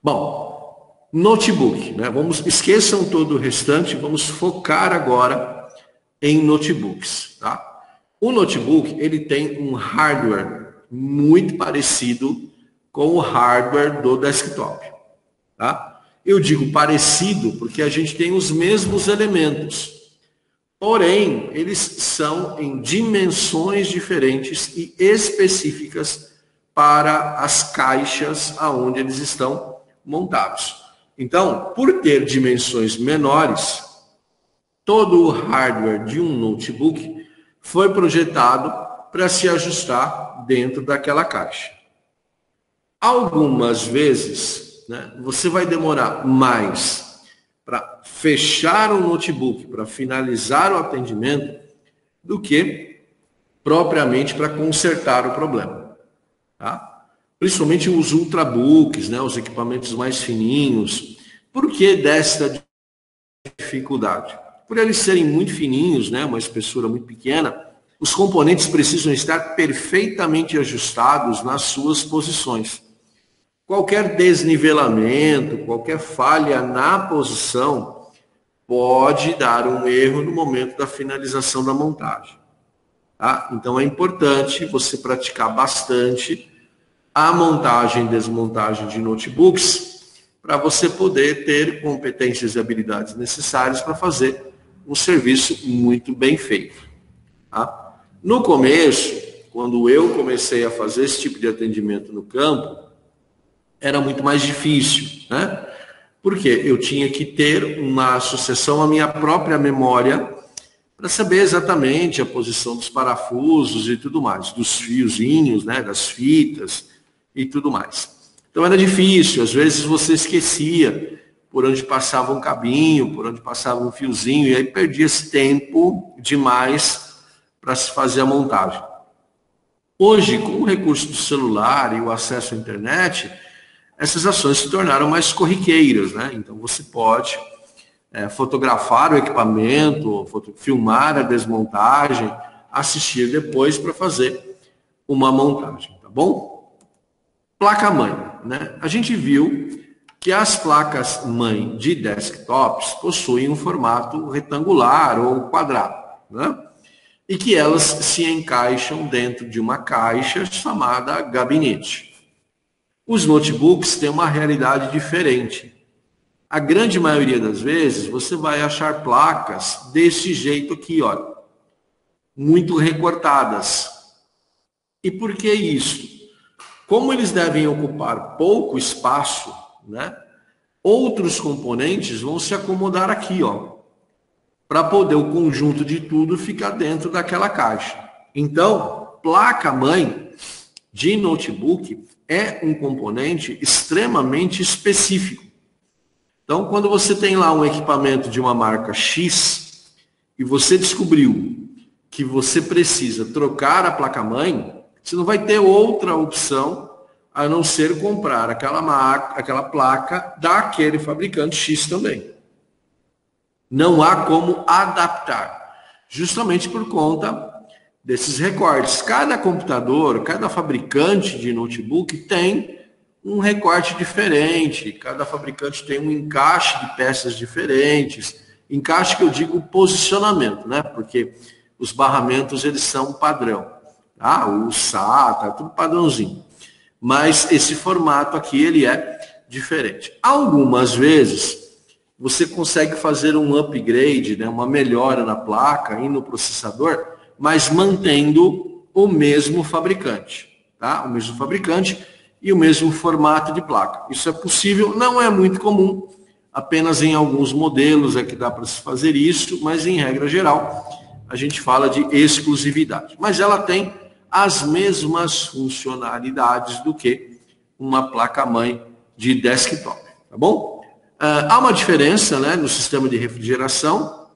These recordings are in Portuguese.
Bom, notebook, né? Esqueçam todo o restante, vamos focar agora em notebooks, tá? O notebook, ele tem um hardware muito parecido com o hardware do desktop, tá? Eu digo parecido porque a gente tem os mesmos elementos, porém, eles são em dimensões diferentes e específicas para as caixas aonde eles estão montados. Então, por ter dimensões menores, todo o hardware de um notebook foi projetado para se ajustar dentro daquela caixa. Algumas vezes, né, você vai demorar mais para fechar o notebook, para finalizar o atendimento, do que propriamente para consertar o problema. Tá? Principalmente os ultrabooks, né, os equipamentos mais fininhos. Por que desta dificuldade? Por eles serem muito fininhos, né, uma espessura muito pequena, os componentes precisam estar perfeitamente ajustados nas suas posições. Qualquer desnivelamento, qualquer falha na posição pode dar um erro no momento da finalização da montagem. Tá? Então é importante você praticar bastante a montagem e desmontagem de notebooks para você poder ter competências e habilidades necessárias para fazer um serviço muito bem feito. Tá? No começo, quando eu comecei a fazer esse tipo de atendimento no campo, era muito mais difícil, né? Porque eu tinha que ter uma associação à minha própria memória para saber exatamente a posição dos parafusos e tudo mais, dos fiozinhos, né, das fitas e tudo mais. Então era difícil, às vezes você esquecia por onde passava um cabinho, por onde passava um fiozinho, e aí perdia-se tempo demais para se fazer a montagem. Hoje, com o recurso do celular e o acesso à internet, essas ações se tornaram mais corriqueiras, né? Então você pode fotografar o equipamento, filmar a desmontagem, assistir depois para fazer uma montagem, tá bom? Placa-mãe, né? A gente viu que as placas-mãe de desktops possuem um formato retangular ou quadrado, né? E que elas se encaixam dentro de uma caixa chamada gabinete. Os notebooks têm uma realidade diferente. A grande maioria das vezes, você vai achar placas desse jeito aqui, olha, muito recortadas. E por que isso? Como eles devem ocupar pouco espaço, né, outros componentes vão se acomodar aqui, ó, para poder o conjunto de tudo ficar dentro daquela caixa. Então, placa-mãe de notebook é um componente extremamente específico. Então, quando você tem lá um equipamento de uma marca X e você descobriu que você precisa trocar a placa-mãe, você não vai ter outra opção a não ser comprar aquela placa daquele fabricante X também. Não há como adaptar, justamente por conta desses recortes. Cada computador, cada fabricante de notebook tem um recorte diferente, cada fabricante tem um encaixe de peças diferentes, encaixe que eu digo posicionamento, né? Porque os barramentos eles são padrão, tá? O SATA, tudo padrãozinho. Mas esse formato aqui ele é diferente. Algumas vezes você consegue fazer um upgrade, né? Uma melhora na placa e no processador, mas mantendo o mesmo fabricante, tá? O mesmo fabricante e o mesmo formato de placa. Isso é possível, não é muito comum, apenas em alguns modelos é que dá para se fazer isso, mas em regra geral a gente fala de exclusividade. Mas ela tem as mesmas funcionalidades do que uma placa-mãe de desktop, tá bom? Há uma diferença, né, no sistema de refrigeração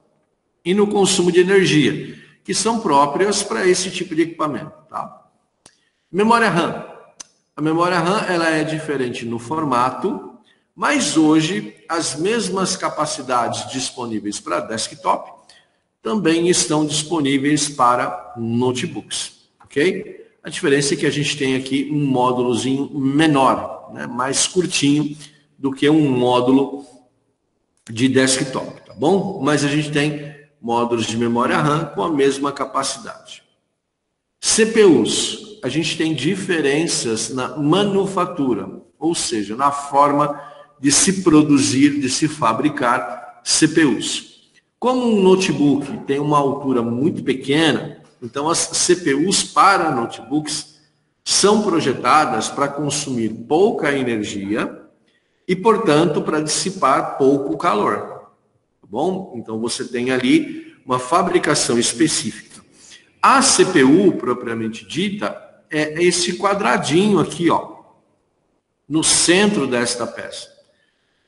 e no consumo de energia, que são próprias para esse tipo de equipamento, tá? Memória RAM. A memória RAM ela é diferente no formato, mas hoje as mesmas capacidades disponíveis para desktop também estão disponíveis para notebooks, ok? A diferença é que a gente tem aqui um módulozinho menor, né, mais curtinho, do que um módulo de desktop, tá bom? Mas a gente tem módulos de memória RAM com a mesma capacidade. CPUs, a gente tem diferenças na manufatura, ou seja, na forma de se produzir, de se fabricar CPUs. Como um notebook tem uma altura muito pequena, então as CPUs para notebooks são projetadas para consumir pouca energia e, portanto, para dissipar pouco calor. Tá bom? Então você tem ali uma fabricação específica. A CPU, propriamente dita, é esse quadradinho aqui, ó, no centro desta peça.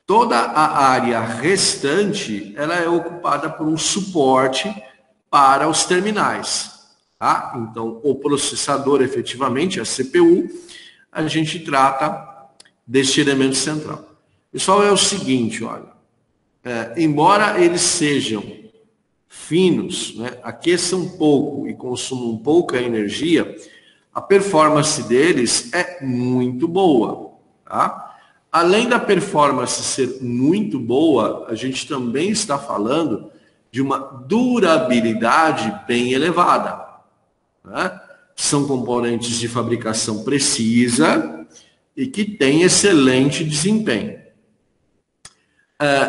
Toda a área restante, ela é ocupada por um suporte para os terminais. Tá? Então, o processador, efetivamente, a CPU, a gente trata deste elemento central. Pessoal, é o seguinte, olha, embora eles sejam finos, né, aqueçam pouco e consumam pouca energia, a performance deles é muito boa. Tá? Além da performance ser muito boa, a gente também está falando de uma durabilidade bem elevada. Né? São componentes de fabricação precisa e que têm excelente desempenho.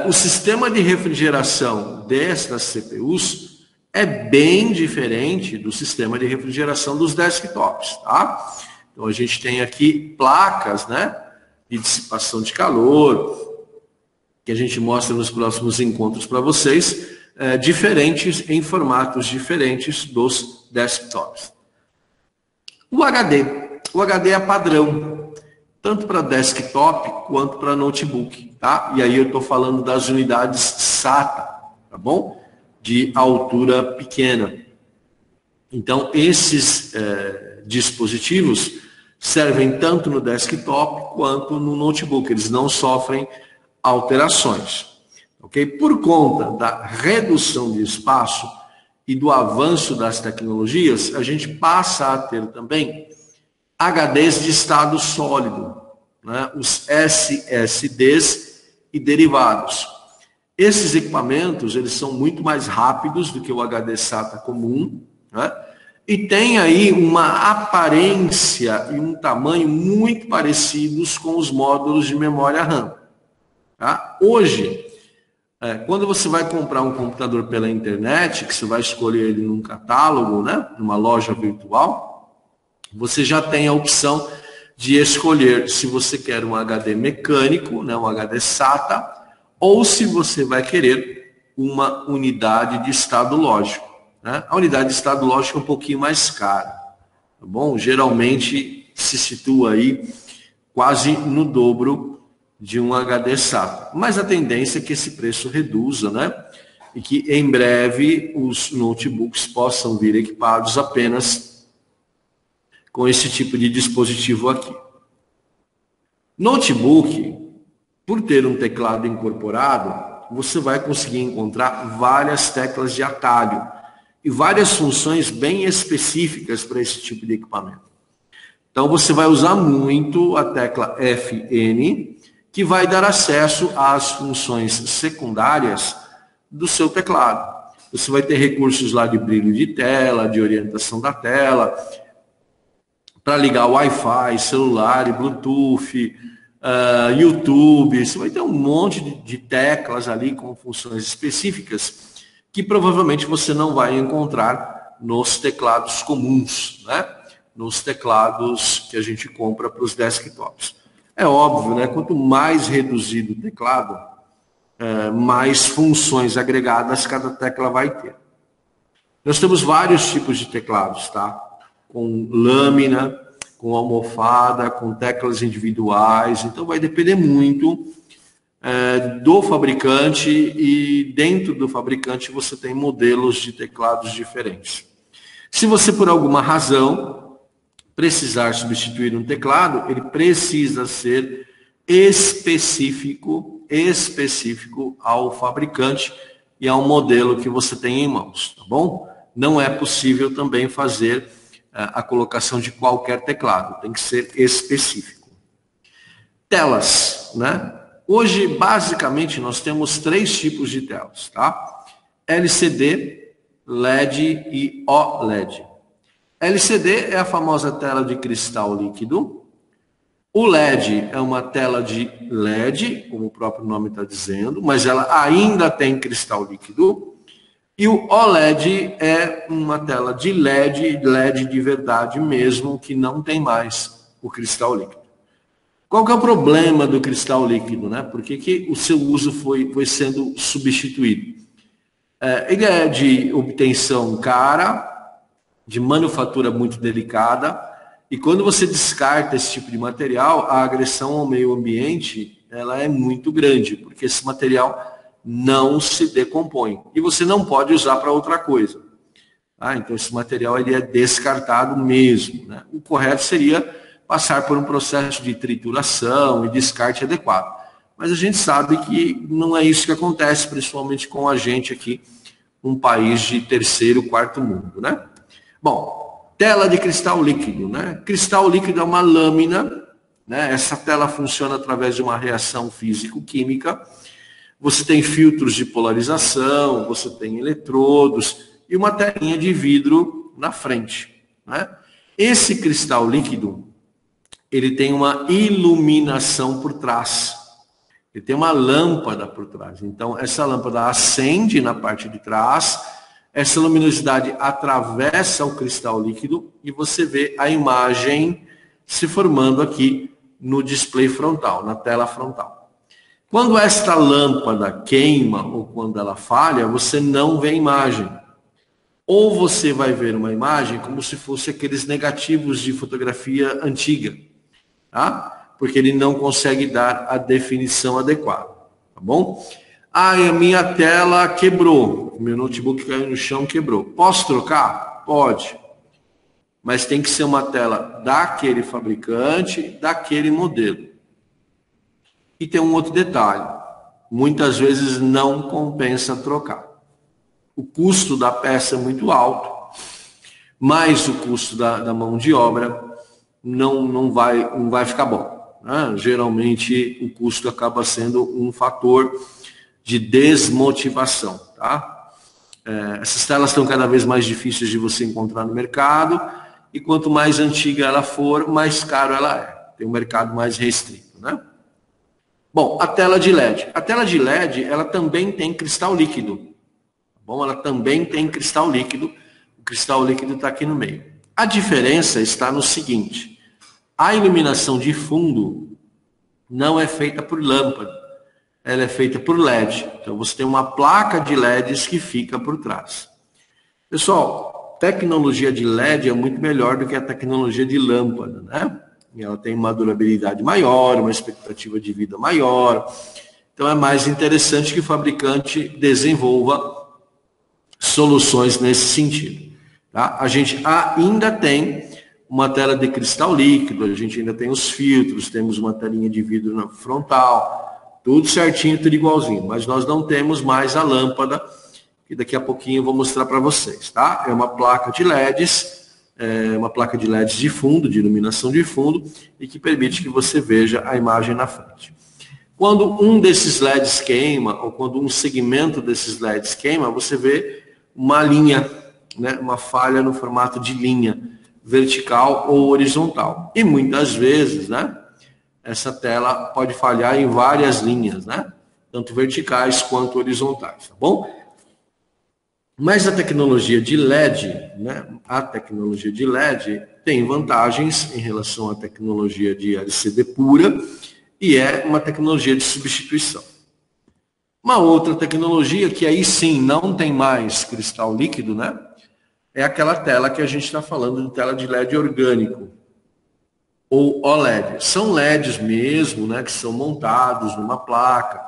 O sistema de refrigeração destas CPUs é bem diferente do sistema de refrigeração dos desktops. Tá? Então a gente tem aqui placas, né, de dissipação de calor, que a gente mostra nos próximos encontros para vocês, diferentes, em formatos diferentes dos desktops. O HD é padrão, tanto para desktop quanto para notebook, tá? E aí eu estou falando das unidades SATA, tá bom? De altura pequena. Então, esses dispositivos servem tanto no desktop quanto no notebook. Eles não sofrem alterações. Okay? Por conta da redução de espaço e do avanço das tecnologias, a gente passa a ter também HDs de estado sólido, né? Os SSDs e derivados. Esses equipamentos, eles são muito mais rápidos do que o HD SATA comum, né? E tem aí uma aparência e um tamanho muito parecidos com os módulos de memória RAM. Tá? Hoje, quando você vai comprar um computador pela internet, que você vai escolher ele num catálogo, né, numa loja virtual, você já tem a opção de escolher se você quer um HD mecânico, né, um HD SATA, ou se você vai querer uma unidade de estado lógico. Né? A unidade de estado lógico é um pouquinho mais cara. Tá bom? Geralmente se situa aí quase no dobro de um HD SATA. Mas a tendência é que esse preço reduza, né? E que em breve os notebooks possam vir equipados apenas com esse tipo de dispositivo aqui. Notebook, por ter um teclado incorporado, você vai conseguir encontrar várias teclas de atalho e várias funções bem específicas para esse tipo de equipamento. Então você vai usar muito a tecla FN, que vai dar acesso às funções secundárias do seu teclado. Você vai ter recursos lá de brilho de tela, de orientação da tela, para ligar Wi-Fi, celular e Bluetooth, YouTube. Você vai ter um monte de teclas ali com funções específicas que provavelmente você não vai encontrar nos teclados comuns, né? Nos teclados que a gente compra para os desktops. É óbvio, né? Quanto mais reduzido o teclado, mais funções agregadas cada tecla vai ter. Nós temos vários tipos de teclados, tá? Com lâmina, com almofada, com teclas individuais. Então vai depender muito do fabricante, e dentro do fabricante você tem modelos de teclados diferentes. Se você por alguma razão precisar substituir um teclado, ele precisa ser específico ao fabricante e ao modelo que você tem em mãos, tá bom? Não é possível também fazer a colocação de qualquer teclado, tem que ser específico. Telas, né? Hoje, basicamente, nós temos 3 tipos de telas, tá? LCD, LED e OLED. LCD é a famosa tela de cristal líquido. O LED é uma tela de LED, como o próprio nome está dizendo, mas ela ainda tem cristal líquido. E o OLED é uma tela de LED, LED de verdade mesmo, que não tem mais o cristal líquido. Qual que é o problema do cristal líquido, né? Por que o seu uso foi sendo substituído? Ele é de obtenção cara, de manufatura muito delicada, e quando você descarta esse tipo de material, a agressão ao meio ambiente ela é muito grande, porque esse material não se decompõe. E você não pode usar para outra coisa. Então, esse material ele é descartado mesmo, né? O correto seria passar por um processo de trituração e descarte adequado. Mas a gente sabe que não é isso que acontece, principalmente com a gente aqui, um país de terceiro, quarto mundo, né? Bom, tela de cristal líquido, né? Cristal líquido é uma lâmina, né? Essa tela funciona através de uma reação físico-química. Você tem filtros de polarização, você tem eletrodos e uma telinha de vidro na frente, né? Esse cristal líquido, ele tem uma iluminação por trás. Ele tem uma lâmpada por trás. Então, essa lâmpada acende na parte de trás, essa luminosidade atravessa o cristal líquido e você vê a imagem se formando aqui no display frontal, na tela frontal. Quando esta lâmpada queima ou quando ela falha, você não vê a imagem. Ou você vai ver uma imagem como se fosse aqueles negativos de fotografia antiga, tá? Porque ele não consegue dar a definição adequada, tá bom? A minha tela quebrou, meu notebook caiu no chão, quebrou. Posso trocar? Pode. Mas tem que ser uma tela daquele fabricante, daquele modelo. E tem um outro detalhe, muitas vezes não compensa trocar. O custo da peça é muito alto, mas o custo da mão de obra não vai ficar bom, né? Geralmente o custo acaba sendo um fator de desmotivação, tá? Essas telas estão cada vez mais difíceis de você encontrar no mercado, e quanto mais antiga ela for, mais caro ela é. Tem um mercado mais restrito, né? Bom, a tela de LED. A tela de LED, ela também tem cristal líquido. Tá bom? Ela também tem cristal líquido. O cristal líquido está aqui no meio. A diferença está no seguinte. A iluminação de fundo não é feita por lâmpada. Ela é feita por LED. Então, você tem uma placa de LEDs que fica por trás. Pessoal, tecnologia de LED é muito melhor do que a tecnologia de lâmpada, né? Ela tem uma durabilidade maior, uma expectativa de vida maior. Então é mais interessante que o fabricante desenvolva soluções nesse sentido, tá? A gente ainda tem uma tela de cristal líquido, a gente ainda tem os filtros, temos uma telinha de vidro na frontal, tudo certinho, tudo igualzinho. Mas nós não temos mais a lâmpada, que daqui a pouquinho eu vou mostrar para vocês, tá? É uma placa de LEDs, uma placa de LEDs de fundo, de iluminação de fundo, e que permite que você veja a imagem na frente. Quando um desses LEDs queima, ou quando um segmento desses LEDs queima, você vê uma linha, né, uma falha no formato de linha, vertical ou horizontal. E muitas vezes, né, essa tela pode falhar em várias linhas, né, tanto verticais quanto horizontais, tá bom? Mas a tecnologia de LED, né, a tecnologia de LED tem vantagens em relação à tecnologia de LCD pura e é uma tecnologia de substituição. Uma outra tecnologia que aí sim não tem mais cristal líquido, né, é aquela tela que a gente está falando de tela de LED orgânico ou OLED. São LEDs mesmo, né, que são montados numa placa.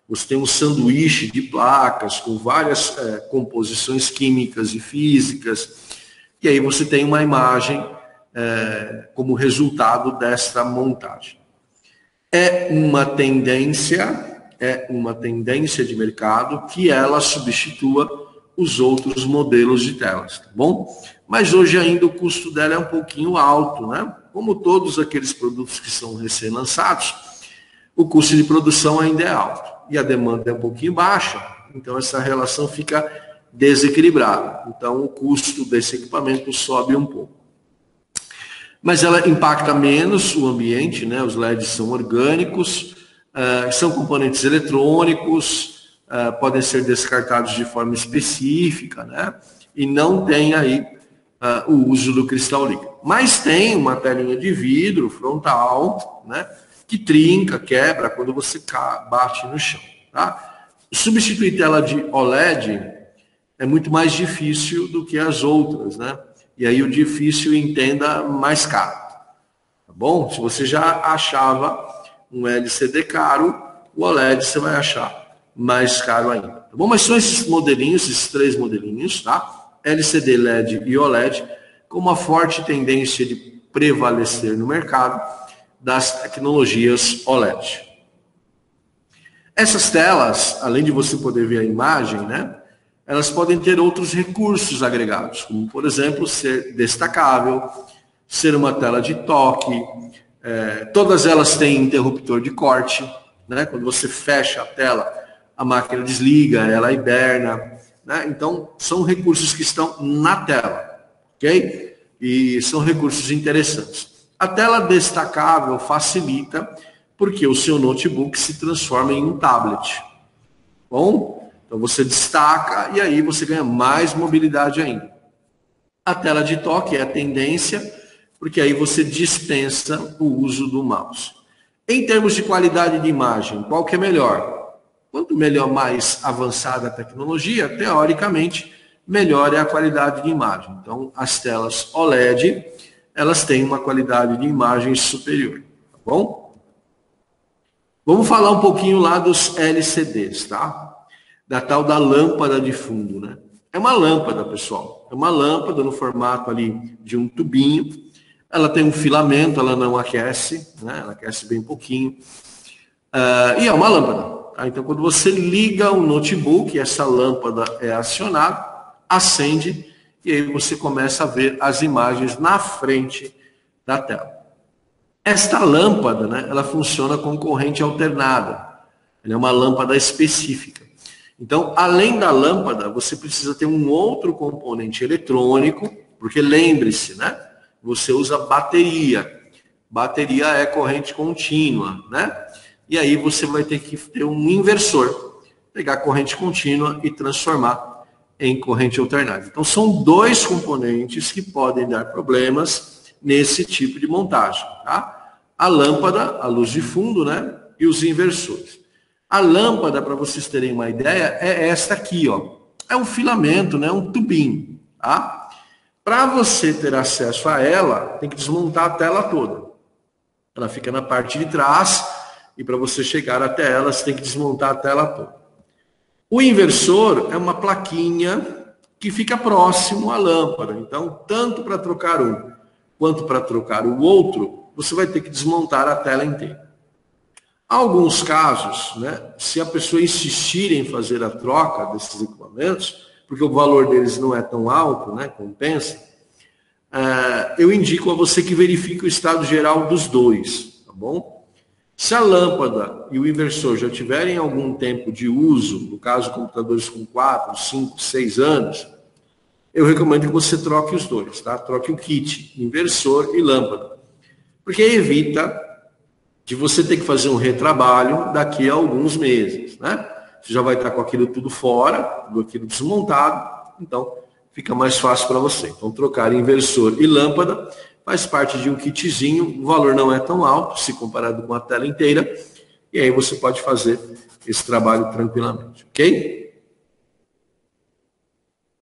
Você tem um sanduíche de placas com várias composições químicas e físicas, e aí você tem uma imagem como resultado desta montagem. É uma tendência de mercado que ela substitua os outros modelos de telas, tá bom? Mas hoje ainda o custo dela é um pouquinho alto, né? Como todos aqueles produtos que são recém-lançados, o custo de produção ainda é alto e a demanda é um pouquinho baixa, então essa relação fica desequilibrada. Então o custo desse equipamento sobe um pouco. Mas ela impacta menos o ambiente, né? Os LEDs são orgânicos, são componentes eletrônicos, podem ser descartados de forma específica, né? E não tem aí o uso do cristal líquido. Mas tem uma telinha de vidro frontal, né? Que trinca, quebra quando você bate no chão, tá? Substituir tela de OLED é muito mais difícil do que as outras, né? E aí o difícil entenda mais caro, tá bom? Se você já achava um LCD caro, o OLED você vai achar mais caro ainda, tá bom? Mas são esses modelinhos, esses 3 modelinhos, tá? LCD, LED e OLED, com uma forte tendência de prevalecer no mercado das tecnologias OLED. Essas telas, além de você poder ver a imagem, né? Elas podem ter outros recursos agregados, como, por exemplo, ser destacável, ser uma tela de toque, todas elas têm interruptor de corte, né? Quando você fecha a tela, a máquina desliga, ela hiberna, né? Então, são recursos que estão na tela, ok? E são recursos interessantes. A tela destacável facilita porque o seu notebook se transforma em um tablet. Bom? Então você destaca e aí você ganha mais mobilidade ainda. A tela de toque é a tendência, porque aí você dispensa o uso do mouse. Em termos de qualidade de imagem, qual que é melhor? Quanto melhor, mais avançada a tecnologia, teoricamente, melhor é a qualidade de imagem. Então, as telas OLED, elas têm uma qualidade de imagem superior, tá bom? Vamos falar um pouquinho lá dos LCDs, tá? Da tal da lâmpada de fundo, né? É uma lâmpada, pessoal. É uma lâmpada no formato ali de um tubinho. Ela tem um filamento, ela não aquece, né? Ela aquece bem pouquinho. E é uma lâmpada. Tá? Então, quando você liga o notebook, essa lâmpada é acionada, acende, e aí você começa a ver as imagens na frente da tela. Esta lâmpada, né? Ela funciona com corrente alternada. Ela é uma lâmpada específica. Então, além da lâmpada, você precisa ter um outro componente eletrônico, porque lembre-se, né? Você usa bateria. Bateria é corrente contínua, né? E aí você vai ter que ter um inversor, pegar corrente contínua e transformar em corrente alternada. Então, são 2 componentes que podem dar problemas nesse tipo de montagem, tá? A lâmpada, a luz de fundo, né? E os inversores. A lâmpada, para vocês terem uma ideia, é esta aqui, ó. É um filamento, né? Um tubinho, tá? Para você ter acesso a ela, tem que desmontar a tela toda. Ela fica na parte de trás e para você chegar até ela, você tem que desmontar a tela toda. O inversor é uma plaquinha que fica próximo à lâmpada. Então, tanto para trocar um quanto para trocar o outro, você vai ter que desmontar a tela inteira. Alguns casos, né, se a pessoa insistir em fazer a troca desses equipamentos, porque o valor deles não é tão alto, né, compensa, eu indico a você que verifique o estado geral dos 2, tá bom? Se a lâmpada e o inversor já tiverem algum tempo de uso, no caso computadores com 4, 5, 6 anos, eu recomendo que você troque os 2, tá? Troque o kit, inversor e lâmpada, porque evita de você ter que fazer um retrabalho daqui a alguns meses, né? Você já vai estar com aquilo tudo fora, com aquilo desmontado, então fica mais fácil para você. Então, trocar inversor e lâmpada faz parte de um kitzinho, o valor não é tão alto se comparado com a tela inteira, e aí você pode fazer esse trabalho tranquilamente, ok?